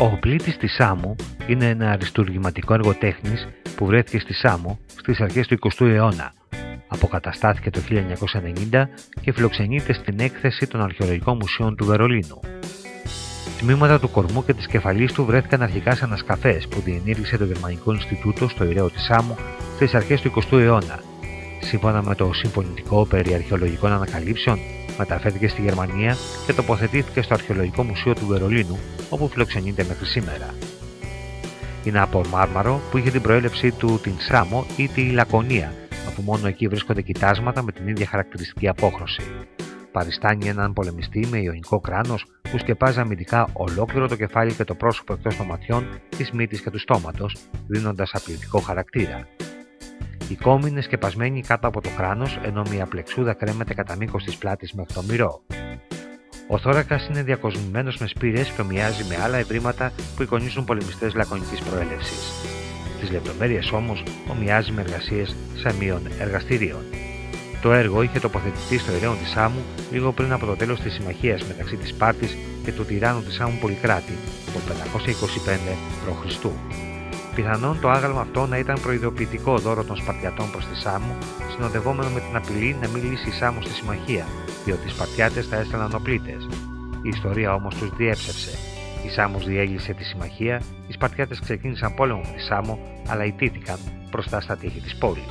Ο πλήτης της Σάμου είναι ένα αριστουργηματικό έργο τέχνης που βρέθηκε στη Σάμο στις αρχές του 20ου αιώνα. Αποκαταστάθηκε το 1990 και φιλοξενείται στην έκθεση των Αρχαιολογικών Μουσείων του Βερολίνου. Τμήματα του κορμού και της κεφαλής του βρέθηκαν αρχικά σε ανασκαφές που διενήργησε το Γερμανικό Ινστιτούτο στο Ειραίο της Σάμου στις αρχές του 20ου αιώνα. Σύμφωνα με το Συμφωνητικό περί αρχαιολογικών ανακαλύψεων, μεταφέρθηκε στη Γερμανία και τοποθετήθηκε στο Αρχαιολογικό Μουσείο του Βερολίνου, όπου φιλοξενείται μέχρι σήμερα. Είναι από μάρμαρο που είχε την προέλευσή του την Σάμο ή τη Λακωνία, αφού μόνο εκεί βρίσκονται κοιτάσματα με την ίδια χαρακτηριστική απόχρωση. Παριστάνει έναν πολεμιστή με ιωνικό κράνος που σκεπάζει αμυντικά ολόκληρο το κεφάλι και το πρόσωπο εκτός των ματιών, της μύτης και του στόματος, δίνοντας απληκτικό χαρακτήρα. Η κόμη είναι σκεπασμένη κάτω από το κράνος, ενώ μια πλεξούδα κρέμεται κατά μήκος της πλάτης μέχρι το μυρό. Ο θώρακας είναι διακοσμημένος με σπήρες και ομοιάζει με άλλα ευρήματα που εικονίζουν πολεμιστές λακωνικής προέλευσης. Στις λεπτομέρειες όμως ομοιάζει με εργασίες σαμίων εργαστηρίων. Το έργο είχε τοποθετηθεί στο Ειραίο της Σάμου λίγο πριν από το τέλος της συμμαχίας μεταξύ της Σπάρτης και του τυράννου της Σάμου Πολυκράτη το 525 π.Χ. Πιθανόν το άγαλμα αυτό να ήταν προειδοποιητικό δώρο των Σπαρτιατών προς τη Σάμο, συνοδευόμενο με την απειλή να μην λύσει η Σάμο στη συμμαχία, διότι οι Σπαρτιάτες θα έστελναν οπλίτες. Η ιστορία όμως τους διέψευσε. Η Σάμος διέλυσε τη συμμαχία, οι Σπαρτιάτες ξεκίνησαν πόλεμο με τη Σάμο, αλλά ιτήθηκαν μπροστά στα τείχη της πόλης.